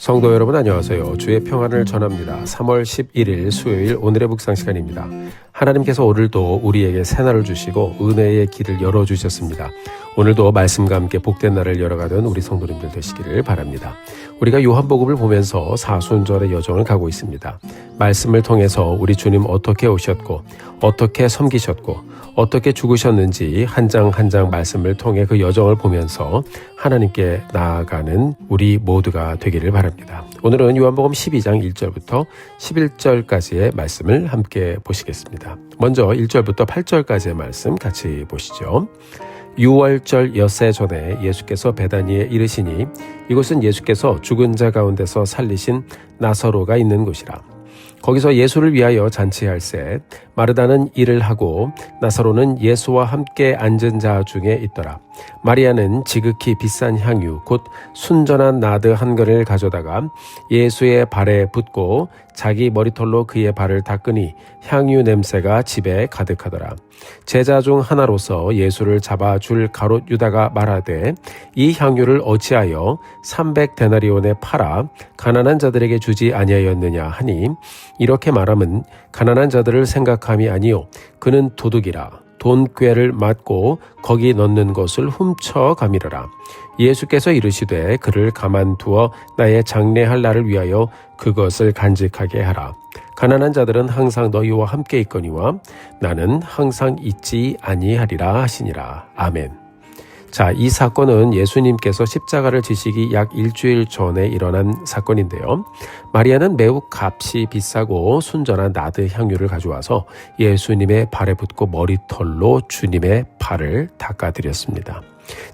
성도 여러분 안녕하세요. 주의 평안을 전합니다. 3월 11일 수요일 오늘의 묵상 시간입니다. 하나님께서 오늘도 우리에게 새날을 주시고 은혜의 길을 열어주셨습니다. 오늘도 말씀과 함께 복된 날을 열어가던 우리 성도님들 되시기를 바랍니다. 우리가 요한복음을 보면서 사순절의 여정을 가고 있습니다. 말씀을 통해서 우리 주님 어떻게 오셨고 어떻게 섬기셨고 어떻게 죽으셨는지 한 장 한 장 말씀을 통해 그 여정을 보면서 하나님께 나아가는 우리 모두가 되기를 바랍니다. 오늘은 요한복음 12장 1절부터 11절까지의 말씀을 함께 보시겠습니다. 먼저 1절부터 8절까지의 말씀 같이 보시죠. 6월절 엿새 전에 예수께서 베다니에 이르시니 이곳은 예수께서 죽은 자 가운데서 살리신 나사로가 있는 곳이라. 거기서 예수를 위하여 잔치할새 마르다는 일을 하고 나사로는 예수와 함께 앉은 자 중에 있더라. 마리아는 지극히 비싼 향유 곧 순전한 나드 한 근을 가져다가 예수의 발에 붓고 자기 머리털로 그의 발을 닦으니 향유 냄새가 집에 가득하더라. 제자 중 하나로서 예수를 잡아 줄 가롯 유다가 말하되 이 향유를 어찌하여 300데나리온에 팔아 가난한 자들에게 주지 아니하였느냐 하니 이렇게 말함은 가난한 자들을 생각함이 아니요 그는 도둑이라. 돈꾀를 맞고 거기 넣는 것을 훔쳐 가미르라. 예수께서 이르시되 그를 가만두어 나의 장례할 날을 위하여 그것을 간직하게 하라. 가난한 자들은 항상 너희와 함께 있거니와 나는 항상 있지 아니하리라 하시니라. 아멘. 자, 이 사건은 예수님께서 십자가를 지시기 약 일주일 전에 일어난 사건인데요. 마리아는 매우 값이 비싸고 순전한 나드 향유를 가져와서 예수님의 발에 붓고 머리털로 주님의 발을 닦아드렸습니다.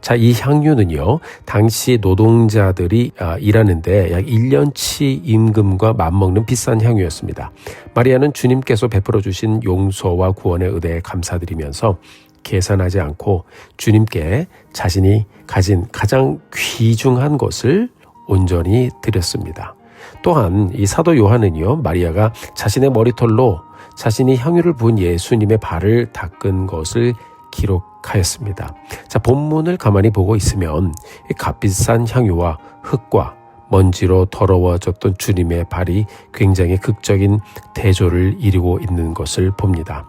자, 이 향유는요, 당시 노동자들이 일하는데 약 1년치 임금과 맞먹는 비싼 향유였습니다. 마리아는 주님께서 베풀어 주신 용서와 구원의 은혜에 감사드리면서 계산하지 않고 주님께 자신이 가진 가장 귀중한 것을 온전히 드렸습니다. 또한 이 사도 요한은요, 마리아가 자신의 머리털로 자신이 향유를 부은 예수님의 발을 닦은 것을 기록하였습니다. 자, 본문을 가만히 보고 있으면 이 값비싼 향유와 흙과 먼지로 더러워졌던 주님의 발이 굉장히 극적인 대조를 이루고 있는 것을 봅니다.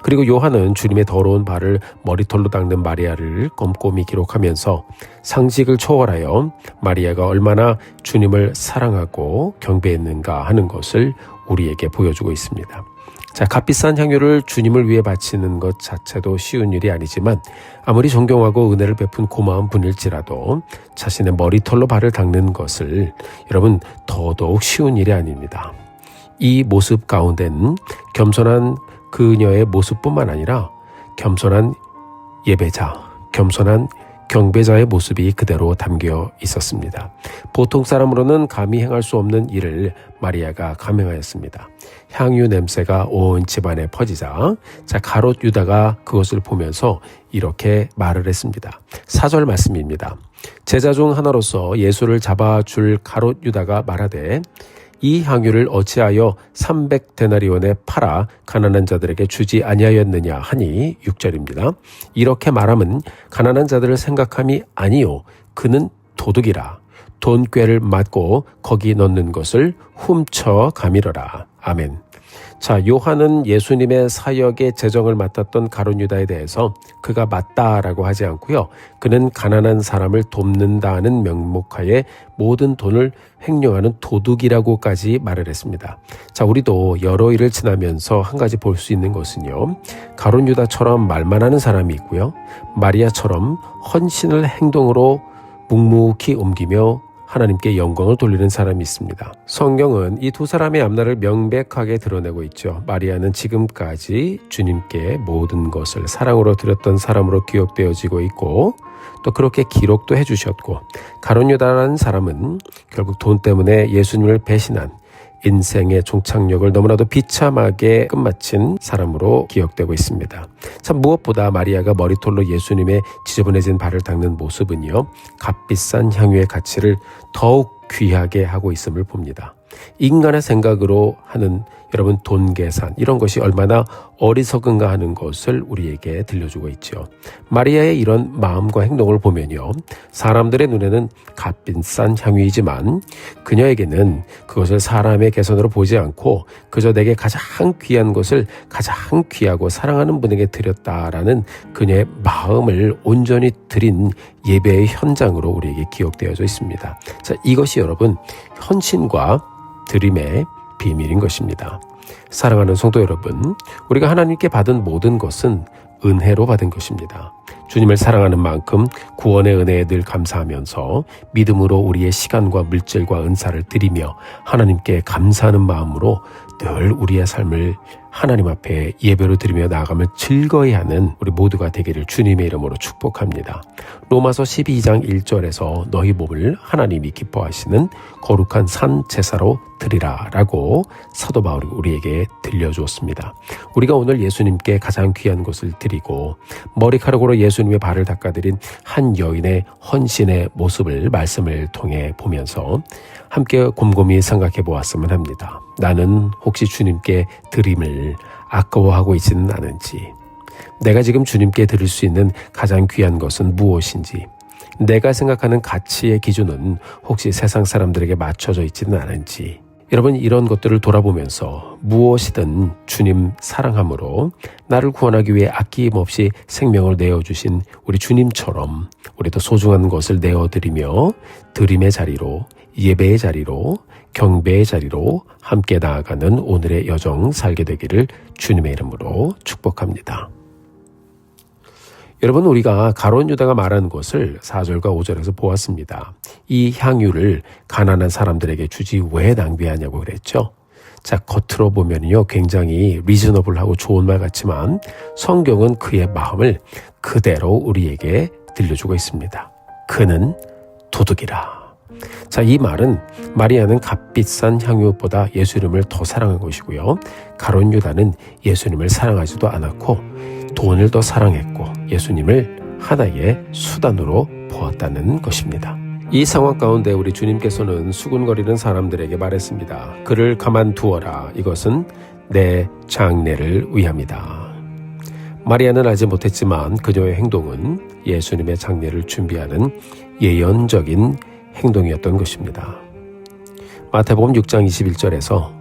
그리고 요한은 주님의 더러운 발을 머리털로 닦는 마리아를 꼼꼼히 기록하면서 상식을 초월하여 마리아가 얼마나 주님을 사랑하고 경배했는가 하는 것을 우리에게 보여주고 있습니다. 자, 값비싼 향유를 주님을 위해 바치는 것 자체도 쉬운 일이 아니지만 아무리 존경하고 은혜를 베푼 고마운 분일지라도 자신의 머리털로 발을 닦는 것을 여러분 더더욱 쉬운 일이 아닙니다. 이 모습 가운데는 겸손한 그녀의 모습뿐만 아니라 겸손한 예배자, 겸손한 경배자의 모습이 그대로 담겨 있었습니다. 보통 사람으로는 감히 행할 수 없는 일을 마리아가 감행하였습니다. 향유 냄새가 온 집안에 퍼지자 가롯 유다가 그것을 보면서 이렇게 말을 했습니다. 4절 말씀입니다. 제자 중 하나로서 예수를 잡아줄 가롯 유다가 말하되 이 향유를 어찌하여 300데나리온에 팔아 가난한 자들에게 주지 아니하였느냐 하니 6절입니다. 이렇게 말함은 가난한 자들을 생각함이 아니요 그는 도둑이라. 돈꾀를 맞고 거기 넣는 것을 훔쳐 가미르라. 아멘. 자, 요한은 예수님의 사역의 재정을 맡았던 가룟 유다에 대해서 그가 맞다라고 하지 않고요. 그는 가난한 사람을 돕는다는 명목하에 모든 돈을 횡령하는 도둑이라고까지 말을 했습니다. 자, 우리도 여러 일을 지나면서 한 가지 볼 수 있는 것은요. 가룟 유다처럼 말만 하는 사람이 있고요. 마리아처럼 헌신을 행동으로 묵묵히 옮기며 하나님께 영광을 돌리는 사람이 있습니다. 성경은 이 두 사람의 앞날을 명백하게 드러내고 있죠. 마리아는 지금까지 주님께 모든 것을 사랑으로 드렸던 사람으로 기억되어지고 있고 또 그렇게 기록도 해주셨고 가룟 유다라는 사람은 결국 돈 때문에 예수님을 배신한 인생의 종착역을 너무나도 비참하게 끝마친 사람으로 기억되고 있습니다. 참 무엇보다 마리아가 머리털로 예수님의 지저분해진 발을 닦는 모습은요. 값비싼 향유의 가치를 더욱 귀하게 하고 있음을 봅니다. 인간의 생각으로 하는 여러분 돈 계산 이런 것이 얼마나 어리석은가 하는 것을 우리에게 들려주고 있죠. 마리아의 이런 마음과 행동을 보면요, 사람들의 눈에는 값비싼 향유이지만 그녀에게는 그것을 사람의 개선으로 보지 않고 그저 내게 가장 귀한 것을 가장 귀하고 사랑하는 분에게 드렸다라는 그녀의 마음을 온전히 드린 예배의 현장으로 우리에게 기억되어져 있습니다. 자, 이것이 여러분 헌신과 드림의 비밀인 것입니다. 사랑하는 성도 여러분, 우리가 하나님께 받은 모든 것은 은혜로 받은 것입니다. 주님을 사랑하는 만큼 구원의 은혜에 늘 감사하면서 믿음으로 우리의 시간과 물질과 은사를 드리며 하나님께 감사하는 마음으로 늘 우리의 삶을 하나님 앞에 예배로 드리며 나아가며 즐거이 하는 우리 모두가 되기를 주님의 이름으로 축복합니다. 로마서 12장 1절에서 너희 몸을 하나님이 기뻐하시는 거룩한 산 제사로 드리라 라고 사도 바울이 우리에게 들려주었습니다. 우리가 오늘 예수님께 가장 귀한 것을 드리고 머리카락으로 예수님의 발을 닦아드린 한 여인의 헌신의 모습을 말씀을 통해 보면서 함께 곰곰이 생각해 보았으면 합니다. 나는 혹시 주님께 드림을 아까워하고 있지는 않은지, 내가 지금 주님께 드릴 수 있는 가장 귀한 것은 무엇인지, 내가 생각하는 가치의 기준은 혹시 세상 사람들에게 맞춰져 있지는 않은지, 여러분 이런 것들을 돌아보면서 무엇이든 주님 사랑함으로 나를 구원하기 위해 아낌없이 생명을 내어주신 우리 주님처럼 우리도 소중한 것을 내어드리며 드림의 자리로, 예배의 자리로, 경배의 자리로 함께 나아가는 오늘의 여정 살게 되기를 주님의 이름으로 축복합니다. 여러분, 우리가 가룟 유다가 말하는 것을 4절과 5절에서 보았습니다. 이 향유를 가난한 사람들에게 주지 왜 낭비하냐고 그랬죠. 자, 겉으로 보면요 굉장히 리즈너블하고 좋은 말 같지만 성경은 그의 마음을 그대로 우리에게 들려주고 있습니다. 그는 도둑이라. 자, 이 말은 마리아는 값비싼 향유보다 예수님을 더 사랑한 것이고요, 가룟 유다는 예수님을 사랑하지도 않았고 돈을 더 사랑했고 예수님을 하나의 수단으로 보았다는 것입니다. 이 상황 가운데 우리 주님께서는 수군거리는 사람들에게 말했습니다. 그를 가만두어라. 이것은 내 장례를 위함이다. 마리아는 알지 못했지만 그녀의 행동은 예수님의 장례를 준비하는 예언적인 행동이었던 것입니다. 마태복음 6장 21절에서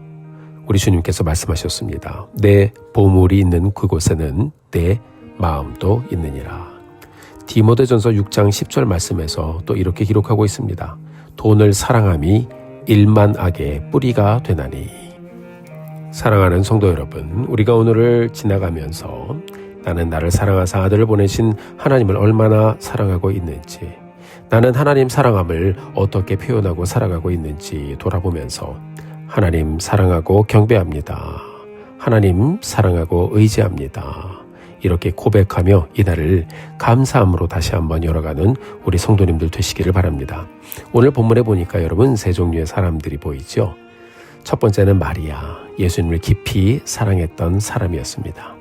우리 주님께서 말씀하셨습니다. 내 보물이 있는 그곳에는 내 마음도 있느니라. 디모데전서 6장 10절 말씀에서 또 이렇게 기록하고 있습니다. 돈을 사랑함이 일만 악의 뿌리가 되나니. 사랑하는 성도 여러분, 우리가 오늘을 지나가면서 나는 나를 사랑하사 아들을 보내신 하나님을 얼마나 사랑하고 있는지, 나는 하나님 사랑함을 어떻게 표현하고 살아가고 있는지 돌아보면서 하나님 사랑하고 경배합니다. 하나님 사랑하고 의지합니다. 이렇게 고백하며 이날을 감사함으로 다시 한번 열어가는 우리 성도님들 되시기를 바랍니다. 오늘 본문에 보니까 여러분 세 종류의 사람들이 보이죠. 첫 번째는 마리아, 예수님을 깊이 사랑했던 사람이었습니다.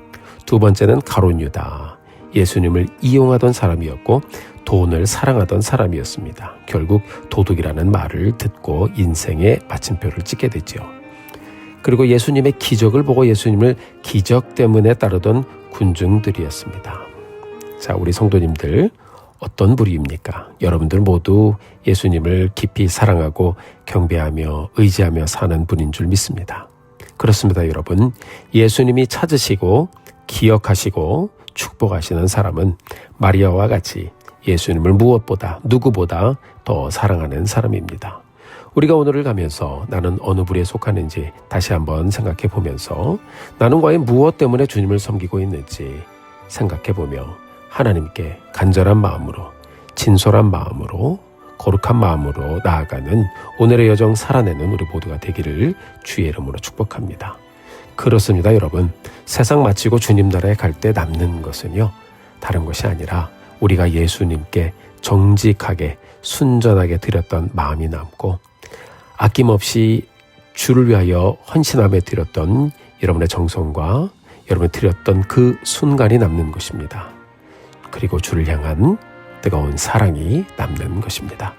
두 번째는 가룟 유다, 예수님을 이용하던 사람이었고 돈을 사랑하던 사람이었습니다. 결국 도둑이라는 말을 듣고 인생의 마침표를 찍게 되죠. 그리고 예수님의 기적을 보고 예수님을 기적 때문에 따르던 군중들이었습니다. 자, 우리 성도님들 어떤 부류입니까? 여러분들 모두 예수님을 깊이 사랑하고 경배하며 의지하며 사는 분인 줄 믿습니다. 그렇습니다, 여러분. 예수님이 찾으시고 기억하시고 축복하시는 사람은 마리아와 같이 예수님을 무엇보다 누구보다 더 사랑하는 사람입니다. 우리가 오늘을 가면서 나는 어느 부류에 속하는지 다시 한번 생각해 보면서 나는 과연 무엇 때문에 주님을 섬기고 있는지 생각해 보며 하나님께 간절한 마음으로, 진솔한 마음으로, 거룩한 마음으로 나아가는 오늘의 여정 살아내는 우리 모두가 되기를 주의 이름으로 축복합니다. 그렇습니다, 여러분. 세상 마치고 주님 나라에 갈 때 남는 것은요, 다른 것이 아니라 우리가 예수님께 정직하게 순전하게 드렸던 마음이 남고 아낌없이 주를 위하여 헌신하며 드렸던 여러분의 정성과 여러분이 드렸던 그 순간이 남는 것입니다. 그리고 주를 향한 뜨거운 사랑이 남는 것입니다.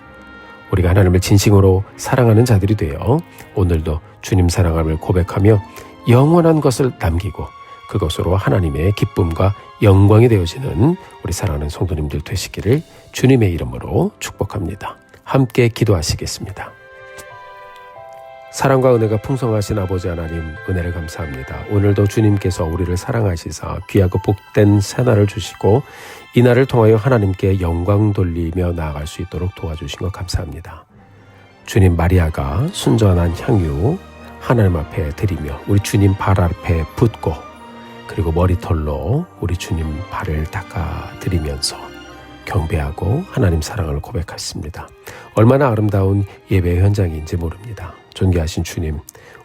우리가 하나님을 진심으로 사랑하는 자들이 되어 오늘도 주님 사랑함을 고백하며 영원한 것을 남기고 그것으로 하나님의 기쁨과 영광이 되어지는 우리 사랑하는 성도님들 되시기를 주님의 이름으로 축복합니다. 함께 기도하시겠습니다. 사랑과 은혜가 풍성하신 아버지 하나님, 은혜를 감사합니다. 오늘도 주님께서 우리를 사랑하시사 귀하고 복된 새날을 주시고 이 날을 통하여 하나님께 영광 돌리며 나아갈 수 있도록 도와주신 것 감사합니다. 주님, 마리아가 순전한 향유 하나님 앞에 드리며 우리 주님 발 앞에 붓고 그리고 머리털로 우리 주님 발을 닦아 드리면서 경배하고 하나님 사랑을 고백했습니다. 얼마나 아름다운 예배 현장인지 모릅니다. 존귀하신 주님,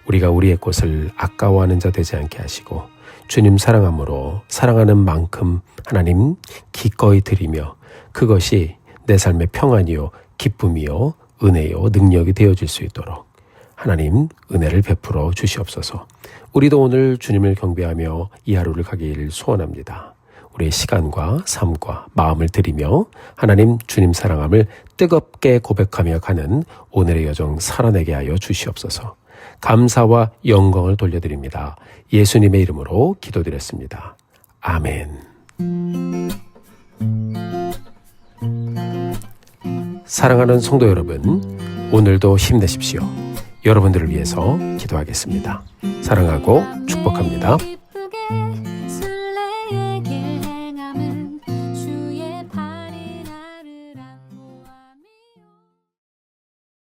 우리가 우리의 것을 아까워하는 자 되지 않게 하시고 주님 사랑함으로 사랑하는 만큼 하나님 기꺼이 드리며 그것이 내 삶의 평안이요 기쁨이요 은혜요 능력이 되어질 수 있도록 하나님 은혜를 베풀어 주시옵소서. 우리도 오늘 주님을 경배하며 이 하루를 가기를 소원합니다. 우리의 시간과 삶과 마음을 드리며 하나님 주님 사랑함을 뜨겁게 고백하며 가는 오늘의 여정 살아내게 하여 주시옵소서. 감사와 영광을 돌려드립니다. 예수님의 이름으로 기도드렸습니다. 아멘. 사랑하는 성도 여러분, 오늘도 힘내십시오. 여러분들을 위해서 기도하겠습니다. 사랑하고 축복합니다.